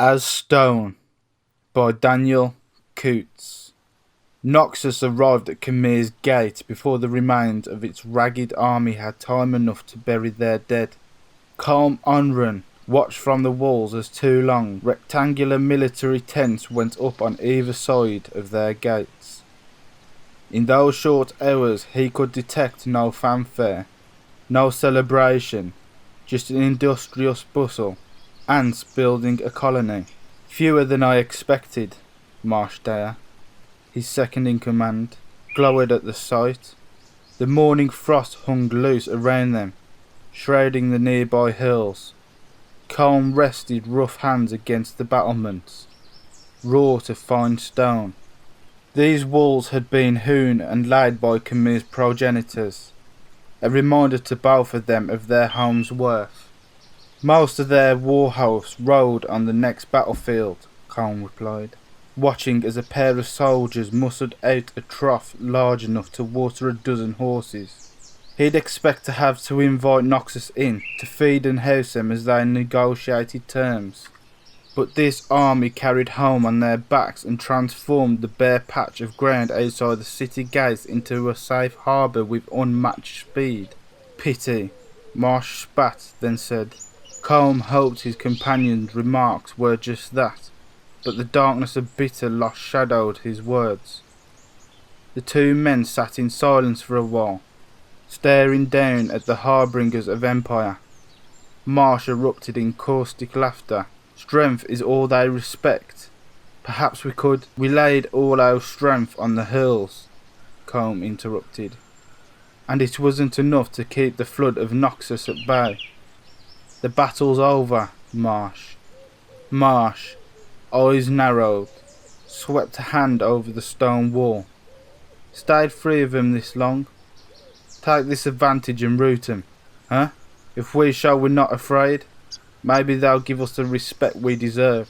As Stone by Daniel Coates. Noxus arrived at Khemir's gate before the remains of its ragged army had time enough to bury their dead. Calm Onrun watched from the walls as two long, rectangular military tents went up on either side of their gates. In those short hours he could detect no fanfare, no celebration, just an industrious bustle. Ants building a colony. Fewer than I expected, Marsh Dare, his second in command, glowered at the sight. The morning frost hung loose around them, shrouding the nearby hills. Calm rested rough hands against the battlements, wrought of fine stone. These walls had been hewn and laid by Khemir's progenitors, a reminder to both of them of their home's worth. Most of their war hosts rode on the next battlefield, Calm replied, watching as a pair of soldiers mustered out a trough large enough to water a dozen horses. He'd expect to have to invite Noxus in to feed and house them as they negotiated terms. But this army carried home on their backs and transformed the bare patch of ground outside the city gates into a safe harbour with unmatched speed. Pity, Marsh spat, then said. Calm hoped his companion's remarks were just that, but the darkness of bitter loss shadowed his words. The two men sat in silence for a while, staring down at the harbingers of empire. Marsh erupted in caustic laughter. Strength is all they respect. Perhaps we laid all our strength on the hills, Calm interrupted, and it wasn't enough to keep the flood of Noxus at bay. The battle's over, Marsh. Marsh, eyes narrowed, swept a hand over the stone wall. Stayed free of 'em this long. Take this advantage and root 'em, huh? If we show we're not afraid, maybe they'll give us the respect we deserve.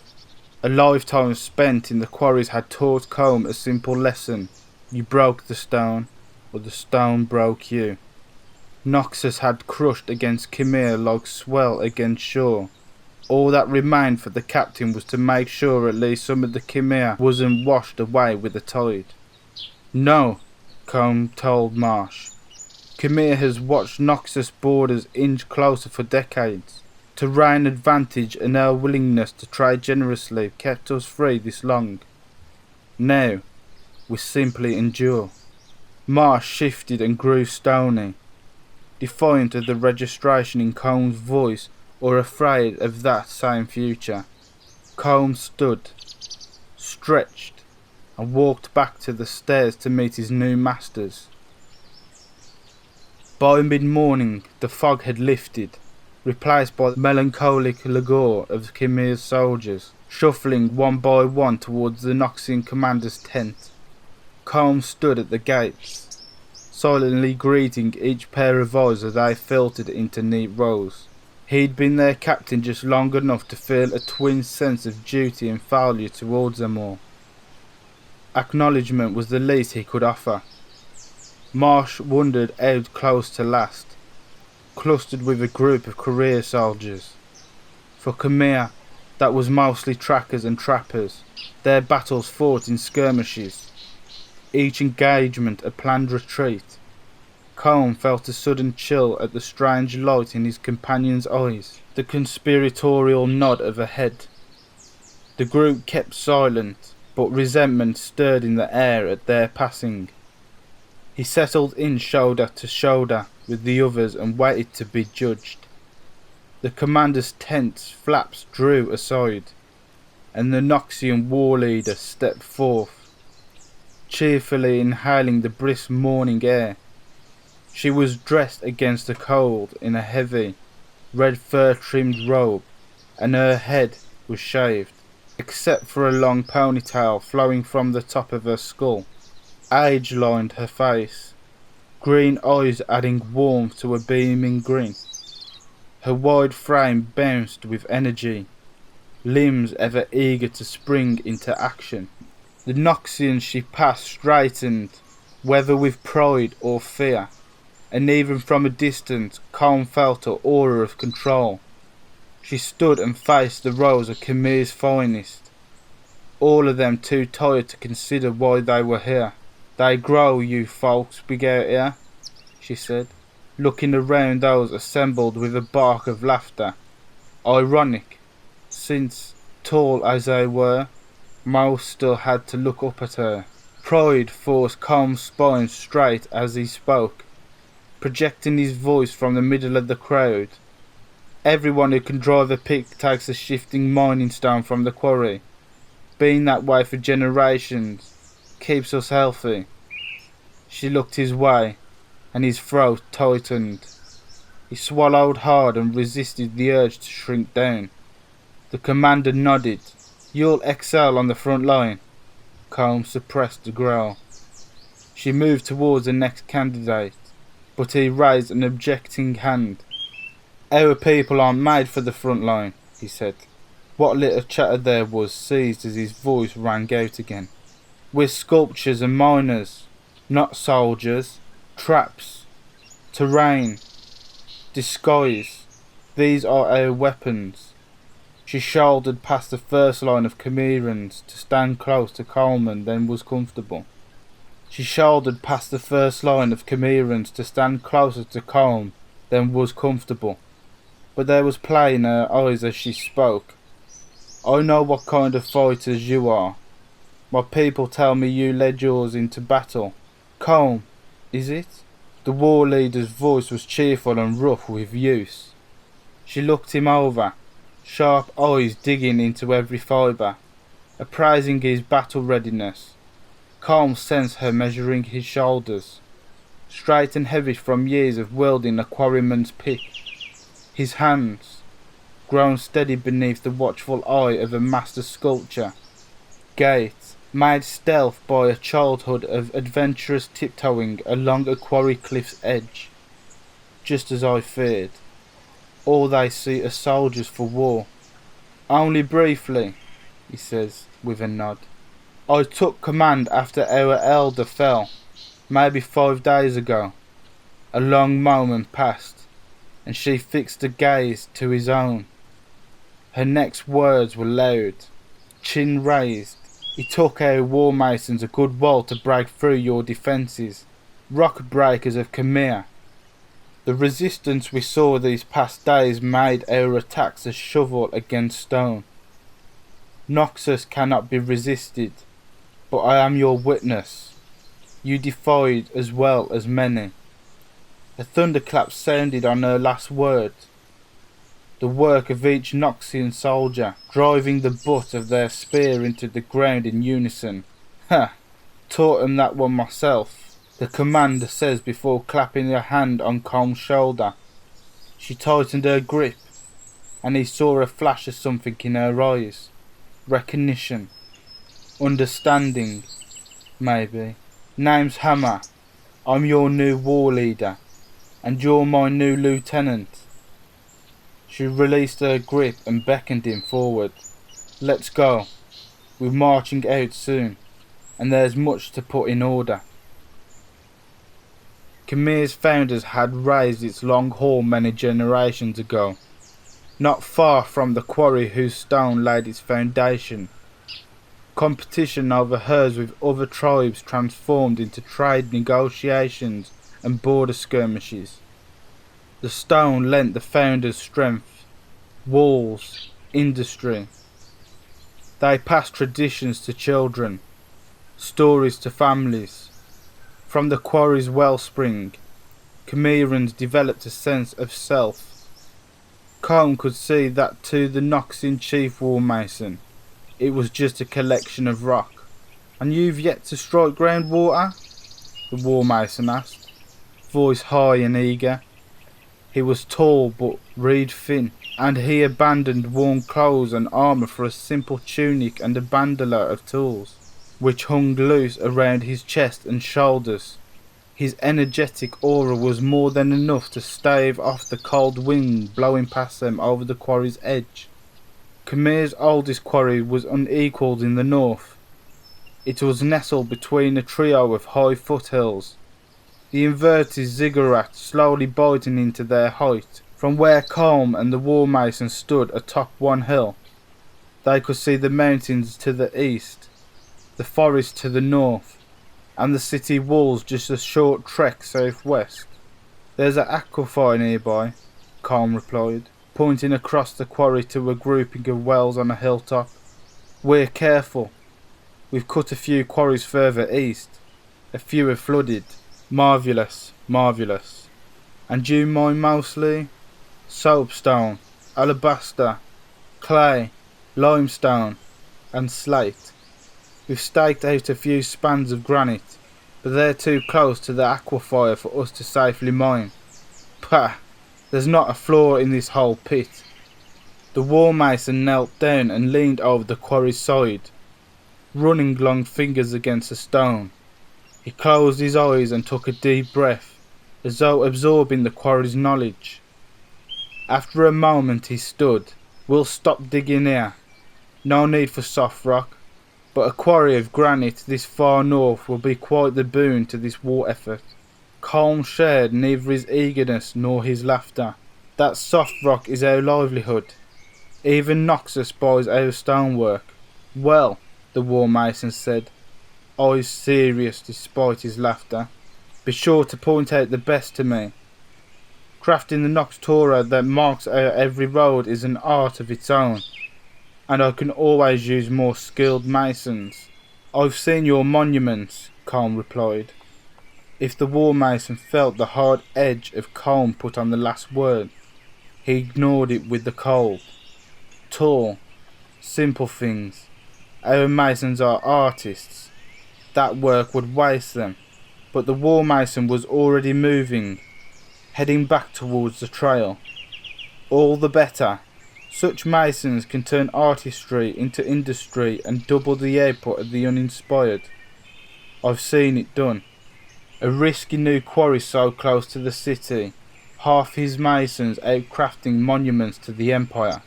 A lifetime spent in the quarries had taught Calm a simple lesson. You broke the stone, or the stone broke you. Noxus had crushed against Khemir like swell against shore. All that remained for the captain was to make sure at least some of the Khemir wasn't washed away with the tide. No, Calm told Marsh. Khemir has watched Noxus borders inch closer for decades. Terrain advantage and our willingness to trade generously kept us free this long. Now, we simply endure. Marsh shifted and grew stony, defiant of the registration in Calm's voice or afraid of that same future. Calm stood, stretched, and walked back to the stairs to meet his new masters. By mid-morning the fog had lifted, replaced by the melancholic languor of Khemir's soldiers, shuffling one by one towards the Noxian commander's tent. Calm stood at the gates, silently greeting each pair of eyes as they filtered into neat rows. He'd been their captain just long enough to feel a twin sense of duty and failure towards them all. Acknowledgement was the least he could offer. Marsh wondered out close to last, clustered with a group of career soldiers. For Khemir, that was mostly trackers and trappers, their battles fought in skirmishes, each engagement a planned retreat. Calm felt a sudden chill at the strange light in his companion's eyes, the conspiratorial nod of a head. The group kept silent, but resentment stirred in the air at their passing. He settled in shoulder to shoulder with the others and waited to be judged. The commander's tent's flaps drew aside, and the Noxian war leader stepped forth, cheerfully inhaling the brisk morning air. She was dressed against the cold in a heavy, red fur-trimmed robe, and her head was shaved, except for a long ponytail flowing from the top of her skull. Age lined her face, green eyes adding warmth to a beaming grin. Her wide frame bounced with energy, limbs ever eager to spring into action. The Noxians she passed straightened, whether with pride or fear, and even from a distance Calm felt her aura of control. She stood and faced the rows of Khmer's finest, all of them too tired to consider why they were here. "They grow, you folks big out here," she said, looking around those assembled with a bark of laughter. Ironic, since, tall as they were, most still had to look up at her. Pride forced Combs' spine straight as he spoke, projecting his voice from the middle of the crowd. "Everyone who can drive a pick takes a shifting mining stone from the quarry. Been that way for generations. Keeps us healthy." She looked his way, and his throat tightened. He swallowed hard and resisted the urge to shrink down. The commander nodded. "You'll excel on the front line." Combs suppressed a growl. She moved towards the next candidate, but he raised an objecting hand. "Our people aren't made for the front line," he said. What little chatter there was ceased as his voice rang out again. "We're sculptors and miners, not soldiers. Traps, terrain, disguise, these are our weapons." She shouldered past the first line of Khmerans to stand close to Coleman, then was comfortable. She shouldered past the first line of Khmerans to stand closer to Colm, then was comfortable. But there was play in her eyes as she spoke. "I know what kind of fighters you are. My people tell me you led yours into battle. Colm, is it?" The war leader's voice was cheerful and rough with use. She looked him over, sharp eyes digging into every fibre, appraising his battle readiness. Colm sensed her measuring his shoulders, straight and heavy from years of wielding a quarryman's pick. His hands, grown steady beneath the watchful eye of a master sculptor. Gait, made stealth by a childhood of adventurous tiptoeing along a quarry cliff's edge. "Just as I feared. All they see are soldiers for war." "Only briefly," he says, with a nod. "I took command after our elder fell, maybe 5 days ago." A long moment passed, and she fixed a gaze to his own. Her next words were loud, chin raised. "It took our war masons a good while to break through your defences, rock breakers of Khmer. The resistance we saw these past days made our attacks a shovel against stone. Noxus cannot be resisted, but I am your witness. You defied as well as many." A thunderclap sounded on her last word, the work of each Noxian soldier driving the butt of their spear into the ground in unison. "Ha! Taught 'em that one myself," the commander says before clapping her hand on Colm's shoulder. She tightened her grip, and he saw a flash of something in her eyes. Recognition. Understanding. Maybe. "Name's Hammer. I'm your new war leader, and you're my new lieutenant." She released her grip and beckoned him forward. "Let's go. We're marching out soon, and there's much to put in order." Khmer's founders had raised its long hall many generations ago, not far from the quarry whose stone laid its foundation. Competition over hers with other tribes transformed into trade negotiations and border skirmishes. The stone lent the founders strength, walls, industry. They passed traditions to children, stories to families. From the quarry's wellspring, Khmerans developed a sense of self. Colm could see that to the Noxian chief war mason, it was just a collection of rock. "And you've yet to strike groundwater?" the war mason asked, voice high and eager. He was tall but reed thin, and he abandoned warm clothes and armour for a simple tunic and a bandolier of tools, which hung loose around his chest and shoulders. His energetic aura was more than enough to stave off the cold wind blowing past them over the quarry's edge. Khmer's oldest quarry was unequalled in the north. It was nestled between a trio of high foothills, the inverted ziggurat slowly biting into their height From where Colm and the War Mason stood atop one hill, they could see the mountains to the east, the forest to the north, and the city walls just a short trek southwest. "There's an aquifer nearby," Colm replied, pointing across the quarry to a grouping of wells on a hilltop. "We're careful. We've cut a few quarries further east. A few are flooded. Marvellous, marvellous. And you mine mostly? Soapstone, alabaster, clay, limestone, and slate. We've staked out a few spans of granite, but they're too close to the aquifer for us to safely mine. Pah! There's not a flaw in this whole pit." The War Mason knelt down and leaned over the quarry's side, running long fingers against a stone. He closed his eyes and took a deep breath, as though absorbing the quarry's knowledge. After a moment he stood. "We'll stop digging here. No need for soft rock, but a quarry of granite this far north will be quite the boon to this war effort." Colm shared neither his eagerness nor his laughter. "That soft rock is our livelihood. Even Noxus buys our stonework." "Well," the War Mason said, eyes serious despite his laughter, "be sure to point out the best to me. Crafting the Noxus that marks out every road is an art of its own, and I can always use more skilled masons." "I've seen your monuments," Colm replied. If the War Mason felt the hard edge of Colm put on the last word, he ignored it with the cold. "Tall, simple things. Our masons are artists. That work would waste them." But the War Mason was already moving, heading back towards the trail. "All the better. Such masons can turn artistry into industry and double the output of the uninspired. I've seen it done. A risky new quarry so close to the city, half his masons out crafting monuments to the Empire."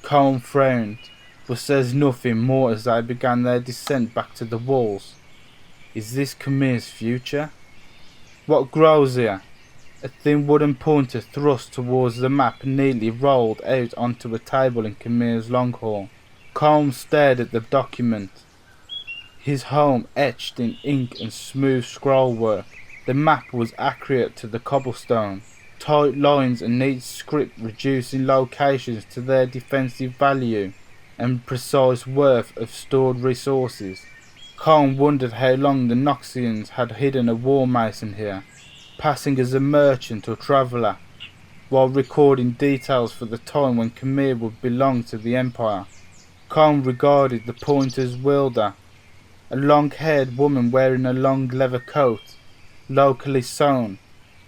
Colm frowned, but says nothing more as they began their descent back to the walls. Is this Khmer's future? "What grows here?" A thin wooden pointer thrust towards the map neatly rolled out onto a table in Khmer's long hall. Colm stared at the document, his home etched in ink and smooth scroll work. The map was accurate to the cobblestone, tight lines and neat script reducing locations to their defensive value and precise worth of stored resources. Colm wondered how long the Noxians had hidden a War Mason here, passing as a merchant or traveller, while recording details for the time when Khmer would belong to the Empire. Colm regarded the pointer's wielder, a long-haired woman wearing a long leather coat, locally sewn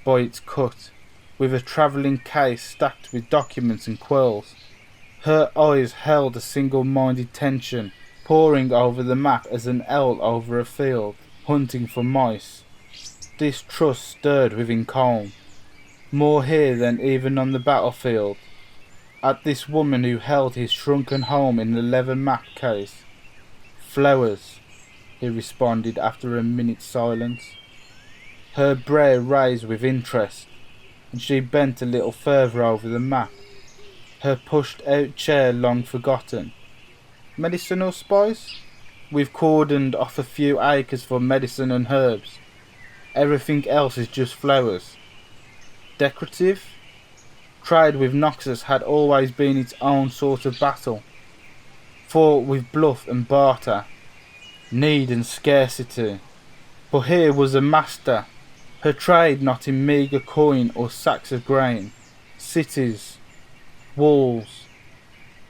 by its cut, with a travelling case stacked with documents and quills. Her eyes held a single-minded tension, poring over the map as an owl over a field, hunting for mice. Distrust stirred within Colm, more here than even on the battlefield, at this woman who held his shrunken home in the leather map case. "Flowers," he responded after a minute's silence. Her brow raised with interest, and she bent a little further over the map, her pushed-out chair long forgotten. "Medicinal spice? We've cordoned off a few acres for medicine and herbs. Everything else is just flowers." "Decorative?" Trade with Noxus had always been its own sort of battle, fought with bluff and barter, need and scarcity. But here was a master, her trade not in meagre coin or sacks of grain. Cities, walls,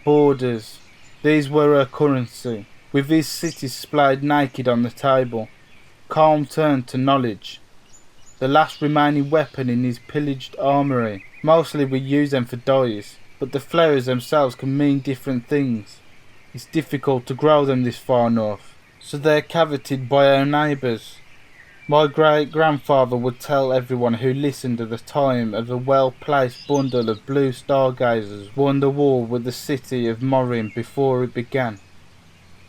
borders, these were her currency. With these cities splayed naked on the table, Colm turned to knowledge. The last remaining weapon in his pillaged armoury. Mostly we use them for dyes, but the flowers themselves can mean different things. It's difficult to grow them this far north, so they're coveted by our neighbours. My great-grandfather would tell everyone who listened at the time of a well-placed bundle of blue stargazers won the war with the city of Morin before it began.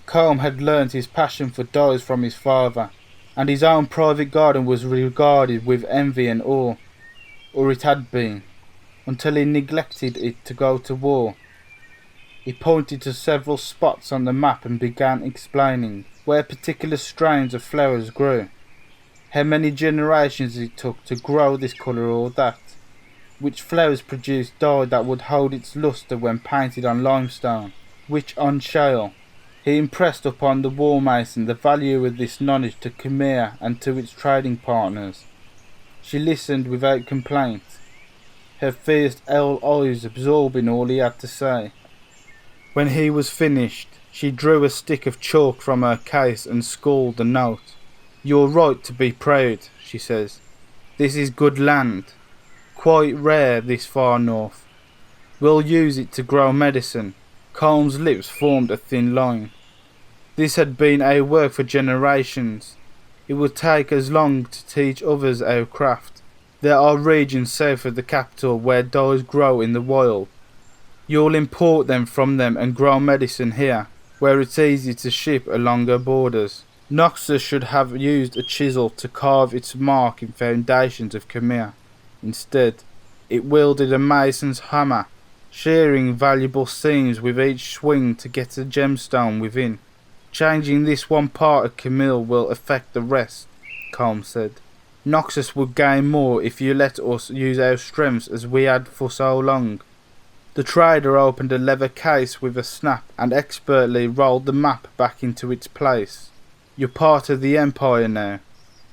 Colm had learnt his passion for dyes from his father, and his own private garden was regarded with envy and awe, or it had been. until he neglected it to go to war. He pointed to several spots on the map and began explaining where particular strains of flowers grew, how many generations it took to grow this colour or that, which flowers produced dye that would hold its lustre when painted on limestone, which on shale. He impressed upon the war mason the value of this knowledge to Khmer and to its trading partners. She listened without complaint, her fierce owl eyes absorbing all he had to say. When he was finished, she drew a stick of chalk from her case and scrawled a note. "You're right to be proud," she says. "This is good land, quite rare this far north. We'll use it to grow medicine." Colm's lips formed a thin line. This had been our work for generations. It would take as long to teach others our craft. There are regions south of the capital where dyes grow in the wild. You'll import them from them and grow medicine here, where it's easy to ship along our borders. Noxus should have used a chisel to carve its mark in foundations of Khmer. Instead, it wielded a mason's hammer, shearing valuable seams with each swing to get a gemstone within. "Changing this one part of Khmer will affect the rest," Colm said. "Noxus would gain more if you let us use our strengths as we had for so long." The trader opened a leather case with a snap and expertly rolled the map back into its place. "You're part of the Empire now.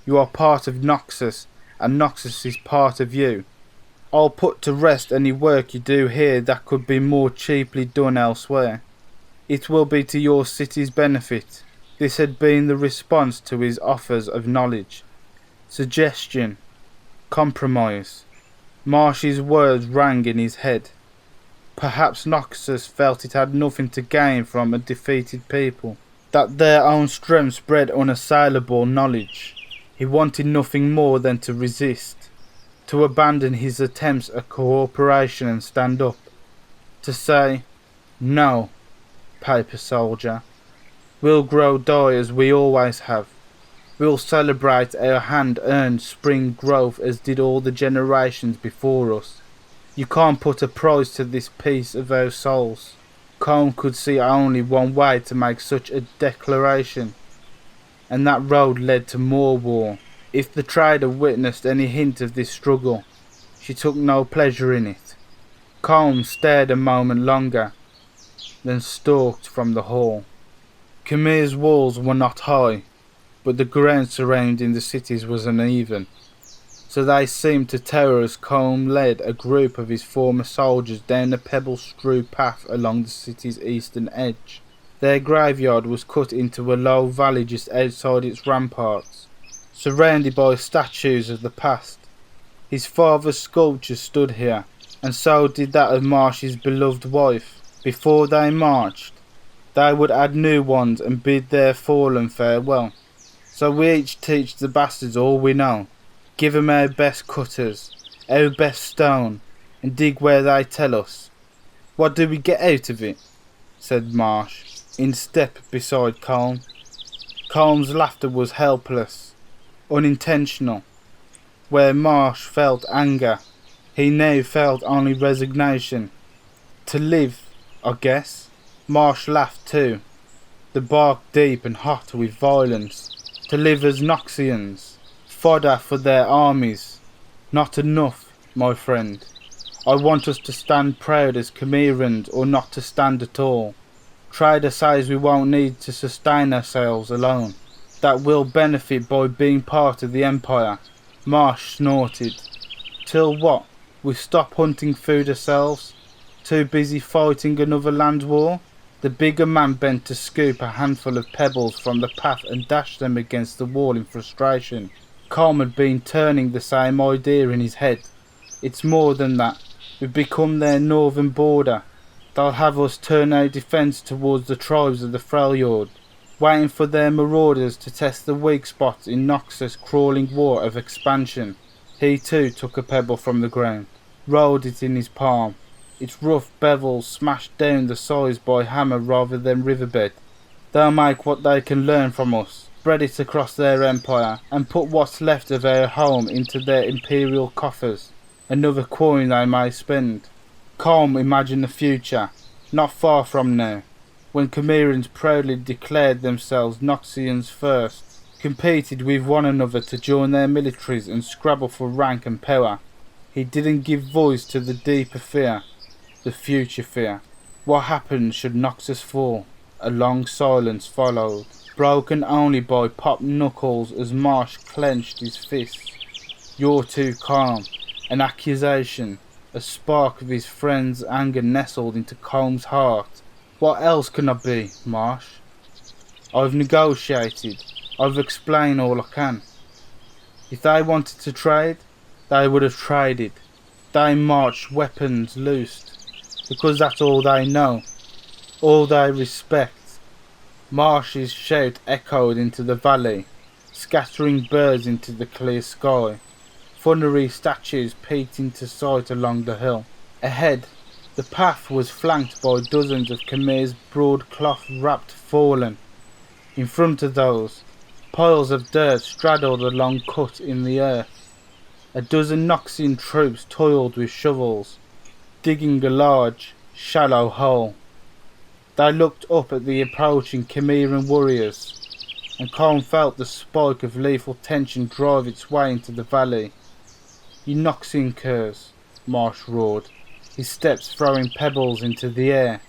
You are part of Noxus, and Noxus is part of you. I'll put to rest any work you do here that could be more cheaply done elsewhere. It will be to your city's benefit." This had been the response to his offers of knowledge. Suggestion. Compromise. Marsh's words rang in his head. Perhaps Noxus felt it had nothing to gain from a defeated people, that their own strength spread unassailable knowledge. He wanted nothing more than to resist, to abandon his attempts at cooperation and stand up, to say, "No, paper soldier, we'll grow dye as we always have. We'll celebrate our hand-earned spring growth as did all the generations before us. You can't put a price to this piece of our souls." Colm could see only one way to make such a declaration, and that road led to more war. If the trader witnessed any hint of this struggle, she took no pleasure in it. Colm stared a moment longer, then stalked from the hall. Khmer's walls were not high, but the ground surrounding the cities was uneven, so they seemed to tower as Colm led a group of his former soldiers down a pebble-strewn path along the city's eastern edge. Their graveyard was cut into a low valley just outside its ramparts, surrounded by statues of the past. His father's sculpture stood here, and so did that of Marsh's beloved wife. Before they marched, they would add new ones and bid their fallen farewell. So we each teach the bastards all we know. Give 'em our best cutters, our best stone, and dig where they tell us. What do we get out of it?" said Marsh, in step beside Colm. Colm's laughter was helpless, unintentional. Where Marsh felt anger, he now felt only resignation. "To live, I guess." Marsh laughed too, the bark deep and hot with violence. "To live as Noxians, fodder for their armies. Not enough, my friend. I want us to stand proud as Khmerans, or not to stand at all. Trader says we won't need to sustain ourselves alone, that we'll benefit by being part of the Empire." Marsh snorted. "Till what? We stop hunting food ourselves? Too busy fighting another land war?" The bigger man bent to scoop a handful of pebbles from the path and dash them against the wall in frustration. Colm had been turning the same idea in his head. "It's more than that. We've become their northern border. They'll have us turn our defence towards the tribes of the Freljord, waiting for their marauders to test the weak spots in Noxus' crawling war of expansion." He too took a pebble from the ground, rolled it in his palm, its rough bevels smashed down the sides by hammer rather than riverbed. "They'll make what they can learn from us, spread it across their empire, and put what's left of our home into their imperial coffers. another coin they may spend. Calm imagine the future, not far from now, when Chimerians proudly declared themselves Noxians first, competed with one another to join their militaries and scrabble for rank and power. He didn't give voice to the deeper fear, the future fear. What happened should Noxus fall? A long silence followed, broken only by popped knuckles as Marsh clenched his fists. You're too calm. An accusation, a spark of his friend's anger nestled into Combs' heart. What else can I be, Marsh? I've negotiated. I've explained all I can. If they wanted to trade, they would have traded. They marched weapons loosed, because that's all they know, all they respect. Marsh's shout echoed into the valley, scattering birds into the clear sky. Thundery statues peeked into sight along the hill. Ahead, the path was flanked by dozens of Khmer's broadcloth-wrapped fallen. In front of those, piles of dirt straddled a long cut in the earth. A dozen Noxian troops toiled with shovels, digging a large, shallow hole. They looked up at the approaching Chimeran warriors, and Colm felt the spike of lethal tension drive its way into the valley. "You Noxian curs," Marsh roared, his steps throwing pebbles into the air.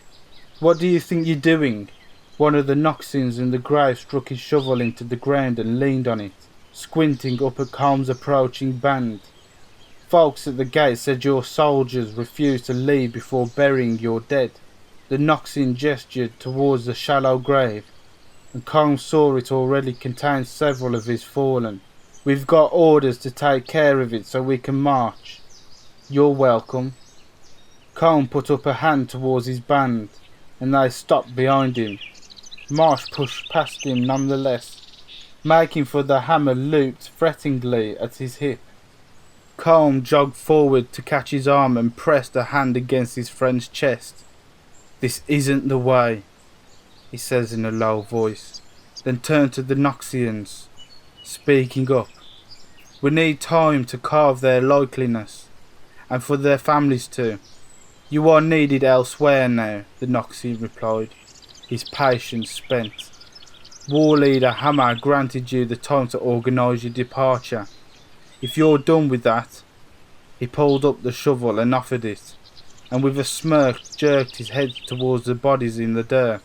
"What do you think you're doing?" One of the Noxians in the grave struck his shovel into the ground and leaned on it, squinting up at Colm's approaching band. "Folks at the gate said your soldiers refused to leave before burying your dead." The Noxian gestured towards the shallow grave, and Colm saw it already contained several of his fallen. "We've got orders to take care of it so we can march." "You're welcome." Colm put up a hand towards his band, and they stopped behind him. Marsh pushed past him nonetheless, making for the hammer looped threateningly at his hip. Colm jogged forward to catch his arm and pressed a hand against his friend's chest. "This isn't the way," he says in a low voice, then turned to the Noxians, speaking up. "We need time to carve their likeliness, and for their families too. You are needed elsewhere now," the Noxian replied, his patience spent. "War leader Hammer granted you the time to organise your departure. If you're done with that..." He pulled up the shovel and offered it, and with a smirk jerked his head towards the bodies in the dirt.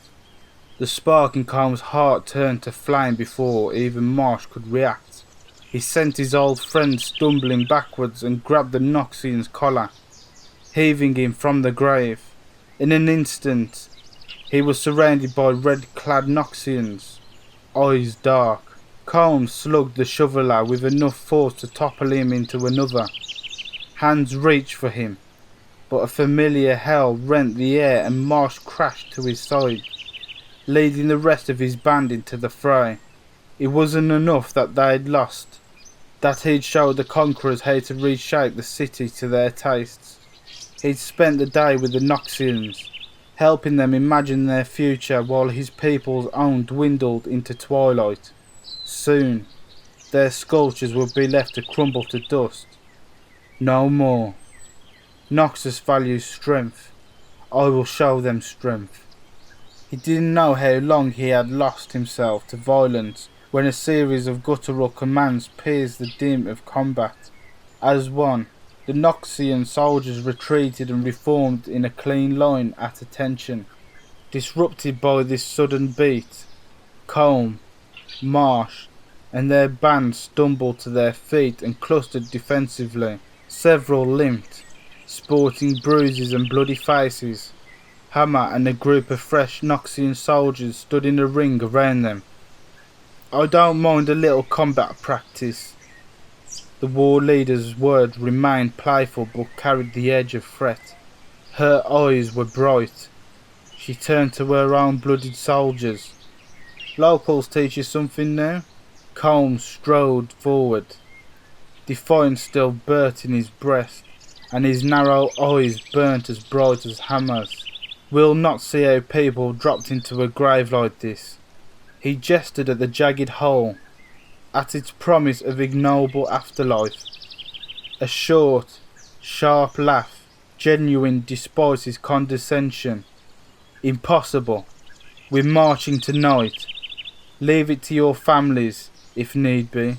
The spark in Colm's heart turned to flame before even Marsh could react. He sent his old friend stumbling backwards and grabbed the Noxian's collar, heaving him from the grave. In an instant, he was surrounded by red-clad Noxians, eyes dark. Colm slugged the shoveler with enough force to topple him into another. Hands reached for him, but a familiar hell rent the air and Marsh crashed to his side, leading the rest of his band into the fray. It wasn't enough that they'd lost, that he'd showed the conquerors how to reshape the city to their tastes. He'd spent the day with the Noxians, helping them imagine their future while his people's own dwindled into twilight. Soon, their sculptures would be left to crumble to dust. No more. Noxus values strength. I will show them strength. He didn't know how long he had lost himself to violence when a series of guttural commands pierced the din of combat. As one, the Noxian soldiers retreated and reformed in a clean line at attention. Disrupted by this sudden beat, Colm, Marsh, and their band stumbled to their feet and clustered defensively. Several limped, sporting bruises and bloody faces. Hammer and a group of fresh Noxian soldiers stood in a ring around them. "I don't mind a little combat practice." The war leader's words remained playful but carried the edge of threat. Her eyes were bright. She turned to her own blooded soldiers. "Locals teach you something now?" Colm strode forward, defiance still burnt in his breast, and his narrow eyes burnt as bright as hammers. "We'll not see how people dropped into a grave like this." He gestured at the jagged hole, at its promise of ignoble afterlife. A short, Sharp laugh, genuine despite his condescension. Impossible. We're marching tonight. Leave it to your families, if need be.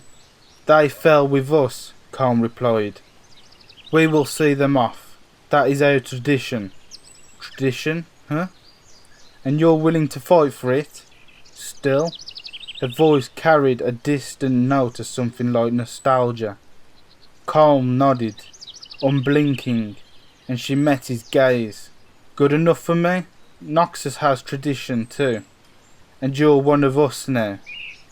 They fell with us, Colm replied. We will see them off. That is our tradition. Tradition, huh? And you're willing to fight for it? Still? Her voice carried a distant note of something like nostalgia. Colm nodded, unblinking, and she met his gaze. Good enough for me? Noxus has tradition too. And you're one of us now.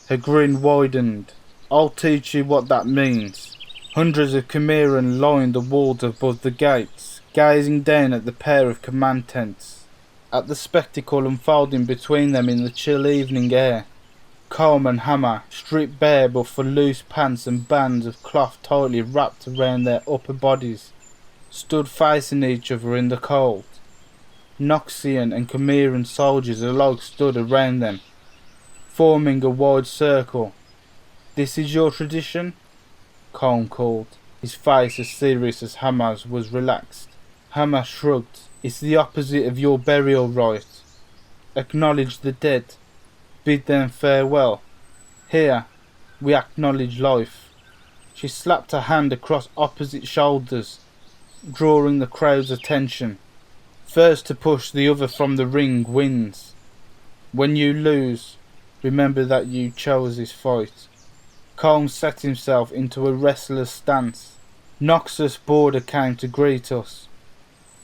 Her grin widened. I'll teach you what that means. Hundreds of Chimeran lined the walls above the gates, gazing down at the pair of command tents, at the spectacle unfolding between them in the chill evening air. Colm and Hammer, stripped bare but for loose pants and bands of cloth tightly wrapped around their upper bodies, stood facing each other in the cold. Noxian and Chimeran soldiers alike stood around them, forming a wide circle. This is your tradition? Colm called, his face as serious as Hammer's was relaxed. Hammer shrugged. It's the opposite of your burial rite. Acknowledge the dead. Bid them farewell. Here, we acknowledge life. She slapped her hand across opposite shoulders, drawing the crowd's attention. First to push the other from the ring wins. When you lose, remember that you chose this fight. Colm set himself into a wrestler's stance. Noxus border came to greet us.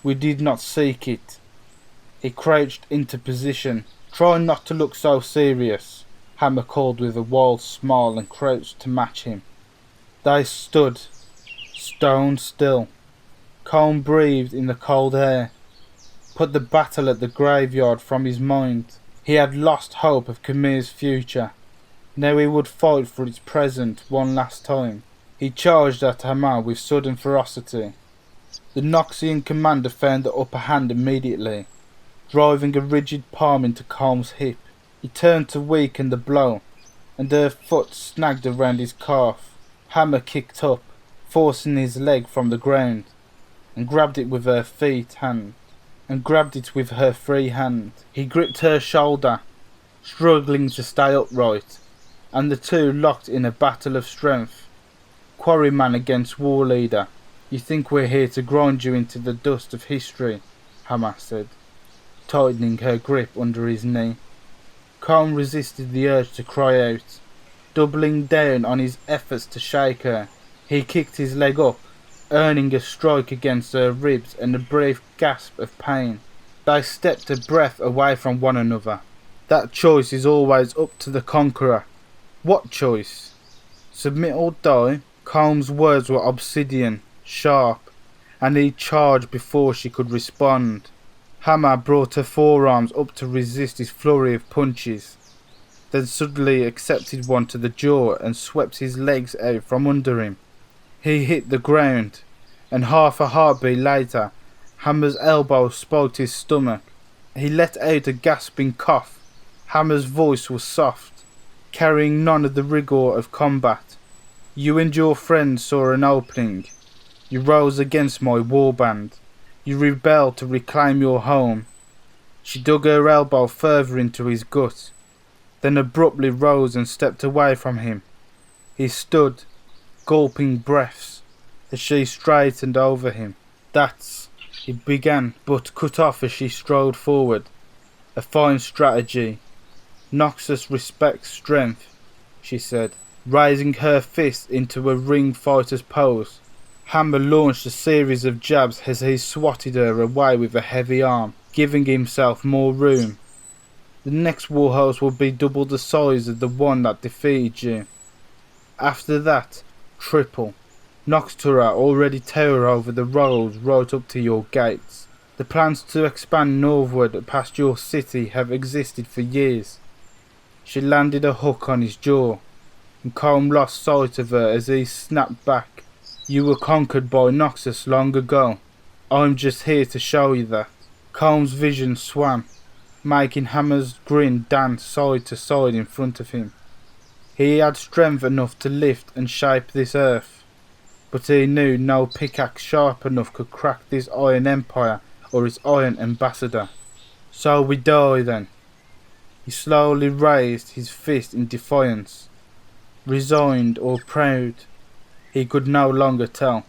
We did not seek it. He crouched into position. Try not to look so serious, Hammer called with a wild smile and crouched to match him. They stood, stone still. Colm breathed in the cold air, put the battle at the graveyard from his mind. He had lost hope of Khmer's future. Now he would fight for its present one last time. He charged at Hammer with sudden ferocity. The Noxian commander found the upper hand immediately, driving a rigid palm into Colm's hip. He turned to weaken the blow, and her foot snagged around his calf. Hammer kicked up, forcing his leg from the ground, and grabbed it with her free hand. He gripped her shoulder, struggling to stay upright, and the two locked in a battle of strength. Quarryman against war leader. You think we're here to grind you into the dust of history, Hammer said, tightening her grip under his knee. Colm resisted the urge to cry out, doubling down on his efforts to shake her. He kicked his leg up, earning a strike against her ribs and a brief gasp of pain. They stepped a breath away from one another. That choice is always up to the conqueror. What choice? Submit or die? Colm's words were obsidian, sharp, and he charged before she could respond. Hammer brought her forearms up to resist his flurry of punches, then suddenly accepted one to the jaw and swept his legs out from under him. He hit the ground, and half a heartbeat later, Hammer's elbow spiked his stomach. He let out a gasping cough. Hammer's voice was soft, carrying none of the rigour of combat. You and your friends saw an opening. You rose against my warband. You rebelled to reclaim your home. She dug her elbow further into his gut, then abruptly rose and stepped away from him. He stood, gulping breaths, as she straightened over him. That's, he began, but cut off as she strode forward. A fine strategy. Noxus respects strength, she said, raising her fist into a ring fighter's pose. Hammer launched a series of jabs as he swatted her away with a heavy arm, giving himself more room. The next warhorse will be double the size of the one that defeated you. After that, triple. Noxtura already tower over the roads right up to your gates. The plans to expand northward past your city have existed for years. She landed a hook on his jaw, and Colm lost sight of her as he snapped back. You were conquered by Noxus long ago. I'm just here to show you that. Colm's vision swam, making Hammer's grin dance side to side in front of him. He had strength enough to lift and shape this earth. but he knew no pickaxe sharp enough could crack this Iron Empire or its Iron Ambassador. So we die then. He slowly raised his fist in defiance. Resigned or proud, he could no longer tell.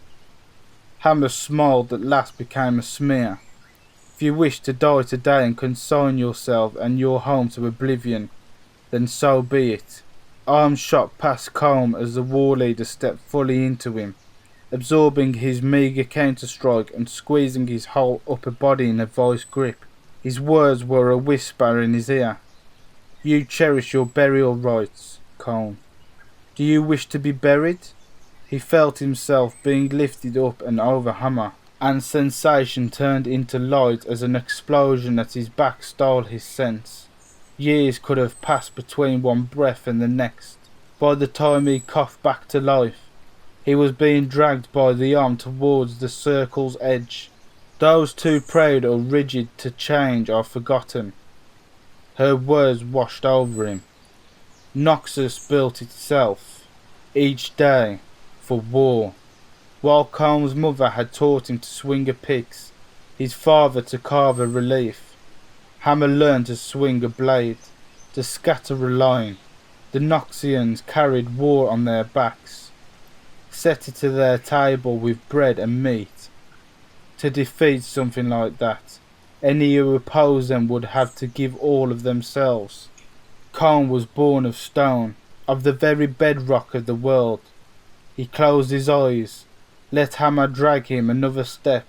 Hammer's smile at last became a smear. If you wish to die today and consign yourself and your home to oblivion, then so be it. Arms shot past Colm as the war leader stepped fully into him, absorbing his meagre counter-strike and squeezing his whole upper body in a vice grip. His words were a whisper in his ear. You cherish your burial rites, Colm. Do you wish to be buried? He felt himself being lifted up and over Hammer, and sensation turned into light as an explosion at his back stole his sense. Years could have passed between one breath and the next. By the time he coughed back to life, he was being dragged by the arm towards the circle's edge. Those too proud or rigid to change are forgotten. Her words washed over him. Noxus built itself, each day, for war. While Colm's mother had taught him to swing a pyx, his father to carve a relief, Hammer learned to swing a blade, to scatter a line. The Noxians carried war on their backs, set it to their table with bread and meat. To defeat something like that, any who opposed them would have to give all of themselves. Colm was born of stone, of the very bedrock of the world. He closed his eyes, let Hammer drag him another step.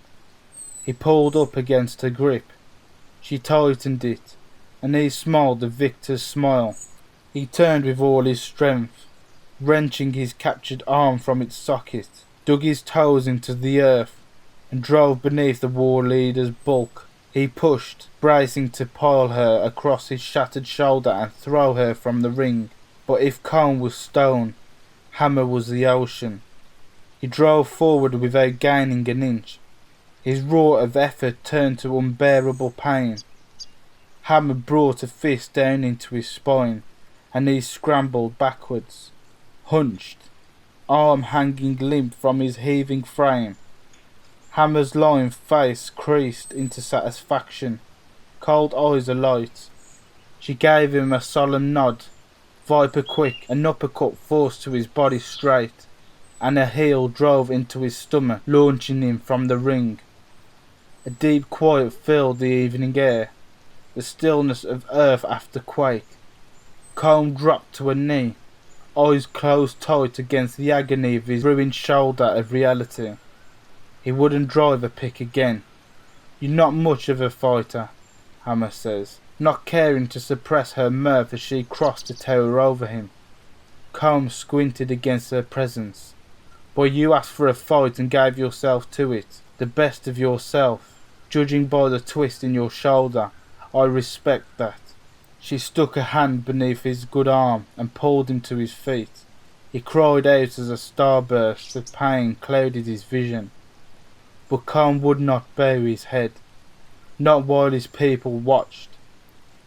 He pulled up against her grip. She tightened it, and he smiled the victor's smile. He turned with all his strength, wrenching his captured arm from its socket, dug his toes into the earth, and drove beneath the war leader's bulk. He pushed, bracing to pile her across his shattered shoulder and throw her from the ring. But if Colm was stone, Hammer was the ocean. He drove forward without gaining an inch. His roar of effort turned to unbearable pain. Hammer brought a fist down into his spine, and he scrambled backwards, hunched, arm hanging limp from his heaving frame. Hammer's lined face creased into satisfaction, cold eyes alight. She gave him a solemn nod, viper quick, an uppercut forced to his body straight, and a heel drove into his stomach, launching him from the ring. A deep quiet filled the evening air, the stillness of earth after quake. Colm dropped to a knee, eyes closed tight against the agony of his ruined shoulder of reality. He wouldn't drive a pick again. You're not much of a fighter, Hammer says, not caring to suppress her mirth as she crossed the tower over him. Colm squinted against her presence. Boy, you asked for a fight and gave yourself to it, the best of yourself. Judging by the twist in your shoulder, I respect that. She stuck a hand beneath his good arm and pulled him to his feet. He cried out as a starburst of pain clouded his vision. But Colm would not bow his head, not while his people watched.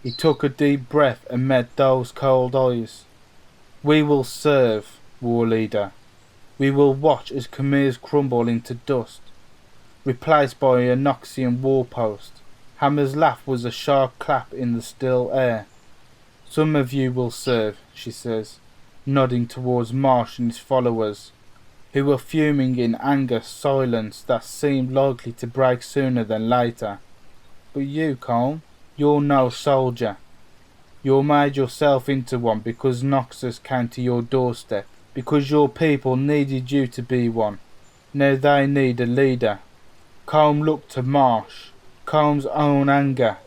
He took a deep breath and met those cold eyes. We will serve, war leader. We will watch as Khmer's crumble into dust, replaced by a Noxian warpost. Hammer's laugh was a sharp clap in the still air. Some of you will serve, she says, nodding towards Marsh and his followers, who were fuming in anger, silence that seemed likely to break sooner than later. But you, Colm, you're no soldier. You made yourself into one because Noxus came to your doorstep, because your people needed you to be one. Now they need a leader. Colm looked to Marsh, Colm's own anger,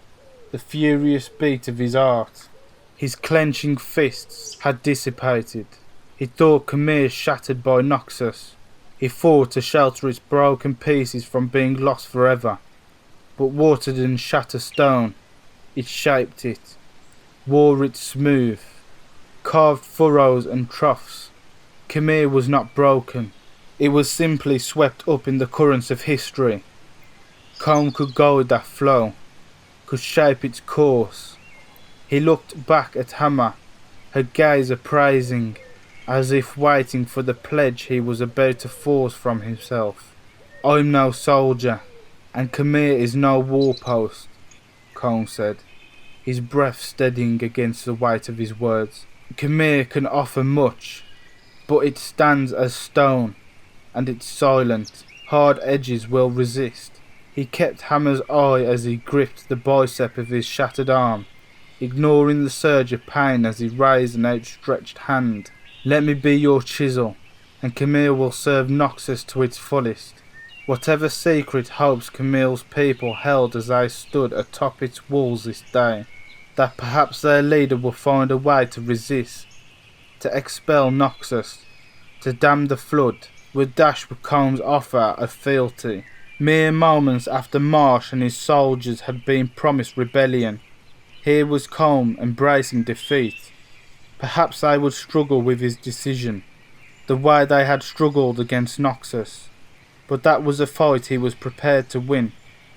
the furious beat of his heart. His clenching fists had dissipated. He thought Khmer shattered by Noxus. He fought to shelter its broken pieces from being lost forever. But water didn't shatter stone. It shaped it, wore it smooth, carved furrows and troughs. Khmer was not broken. It was simply swept up in the currents of history. Colm could guide that flow, could shape its course. He looked back at Hammer, her gaze appraising, as if waiting for the pledge he was about to force from himself. "I'm no soldier, and Khmer is no war post," Colm said, his breath steadying against the weight of his words. "Khmer can offer much, but it stands as stone, and it's silent. Hard edges will resist." He kept Hammer's eye as he gripped the bicep of his shattered arm, ignoring the surge of pain as he raised an outstretched hand. "Let me be your chisel, and Khmer will serve Noxus to its fullest. Whatever secret hopes Khmer's people held as they stood atop its walls this day, that perhaps their leader will find a way to resist, to expel Noxus, to dam the flood, would dash with Colm's offer of fealty. Mere moments after Marsh and his soldiers had been promised rebellion, here was Colm embracing defeat. Perhaps they would struggle with his decision, the way they had struggled against Noxus, but that was a fight he was prepared to win.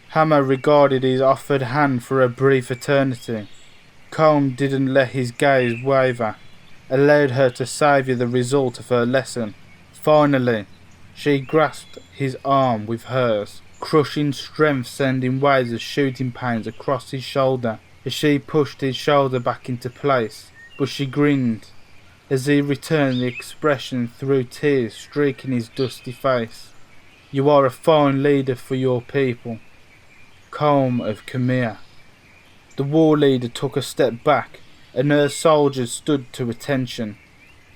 Hammer regarded his offered hand for a brief eternity. Colm didn't let his gaze waver, allowed her to savour the result of her lesson. Finally, she grasped his arm with hers, crushing strength sending waves of shooting pains across his shoulder as she pushed his shoulder back into place. But she grinned as he returned the expression through tears streaking his dusty face. "You are a fine leader for your people, Colm of Khmer." The war leader took a step back, and her soldiers stood to attention.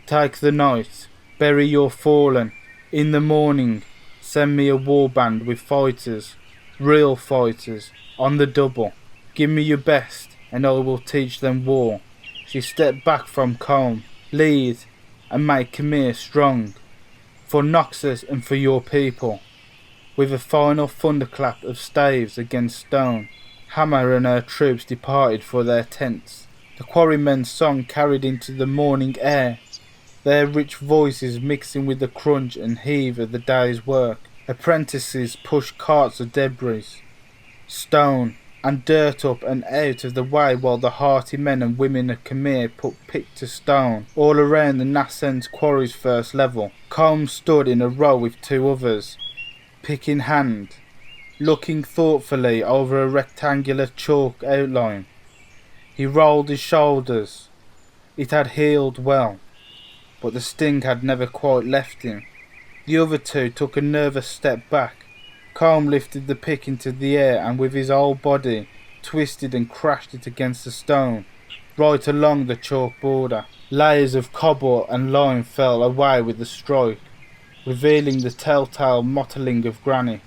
"Take the night, bury your fallen. In the morning, send me a warband with fighters, real fighters, on the double. Give me your best, and I will teach them war." She stepped back from Colm. "Lead, and make Khmer strong, for Noxus and for your people." With a final thunderclap of staves against stone, Hammer and her troops departed for their tents. The quarrymen's song carried into the morning air, their rich voices mixing with the crunch and heave of the day's work. Apprentices pushed carts of debris, stone and dirt up and out of the way, while the hearty men and women of Khmer put pick to stone all around the nascent quarry's first level. Colm stood in a row with two others, pick in hand, looking thoughtfully over a rectangular chalk outline. He rolled his shoulders. It had healed well, but the sting had never quite left him. The other two took a nervous step back. Colm lifted the pick into the air and with his whole body twisted and crashed it against the stone, right along the chalk border. Layers of cobble and lime fell away with the strike, revealing the telltale mottling of granite.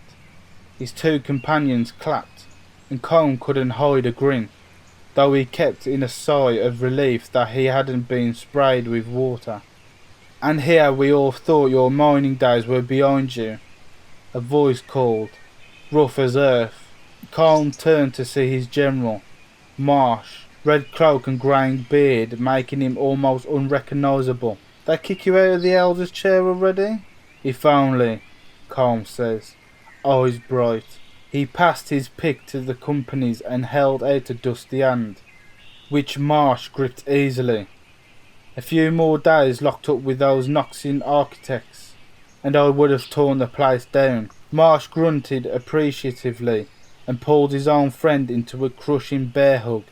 His two companions clapped, and Colm couldn't hide a grin, though he kept in a sigh of relief that he hadn't been sprayed with water. "And here we all thought your mining days were behind you," a voice called, rough as earth. Colm turned to see his general, Marsh, red cloak and greying beard making him almost unrecognisable. "They kick you out of the elder's chair already?" "If only," Colm says, eyes bright. He passed his pick to the companies and held out a dusty hand, which Marsh gripped easily. "A few more days locked up with those Noxian architects, and I would have torn the place down." Marsh grunted appreciatively and pulled his own friend into a crushing bear hug.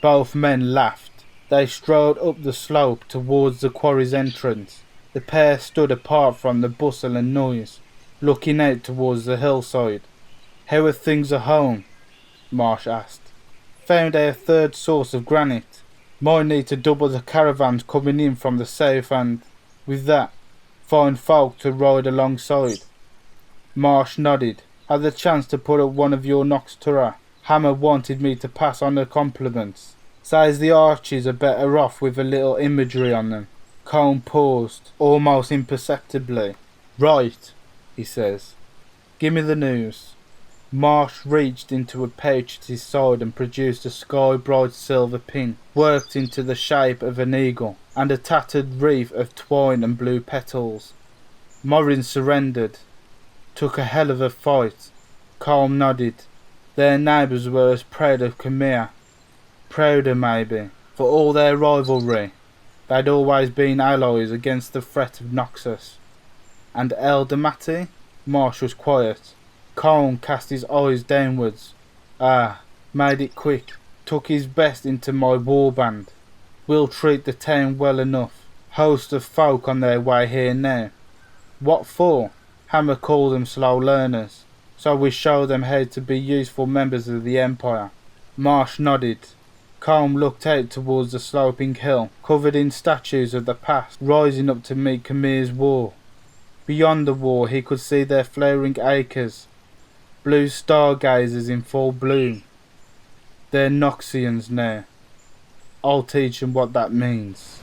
Both men laughed. They strode up the slope towards the quarry's entrance. The pair stood apart from the bustle and noise, looking out towards the hillside. "How are things at home?" Marsh asked. "Found our third source of granite. Might need to double the caravans coming in from the south and, with that, find folk to ride alongside." Marsh nodded. "Had the chance to put up one of your Noxus. Hammer wanted me to pass on her compliments. Says the arches are better off with a little imagery on them." Colm paused, almost imperceptibly. "Right," he says. "Give me the news." Marsh reached into a pouch at his side and produced a sky-bright silver pin, worked into the shape of an eagle, and a tattered wreath of twine and blue petals. "Morin surrendered. Took a hell of a fight." Colm nodded. Their neighbours were as proud of Khmer. Prouder, maybe, for all their rivalry. They'd always been allies against the threat of Noxus. And Elder Matty? Marsh was quiet. Colm cast his eyes downwards. Made it quick. Took his best into my warband. We'll treat the town well enough. Host of folk on their way here now. What for? Hammer called them slow learners. So we show them how to be useful members of the Empire. Marsh nodded. Colm looked out towards the sloping hill, covered in statues of the past, rising up to meet Khmer's war. Beyond the war he could see their flowering acres, blue stargazers in full bloom. They're Noxians now. I'll teach them what that means.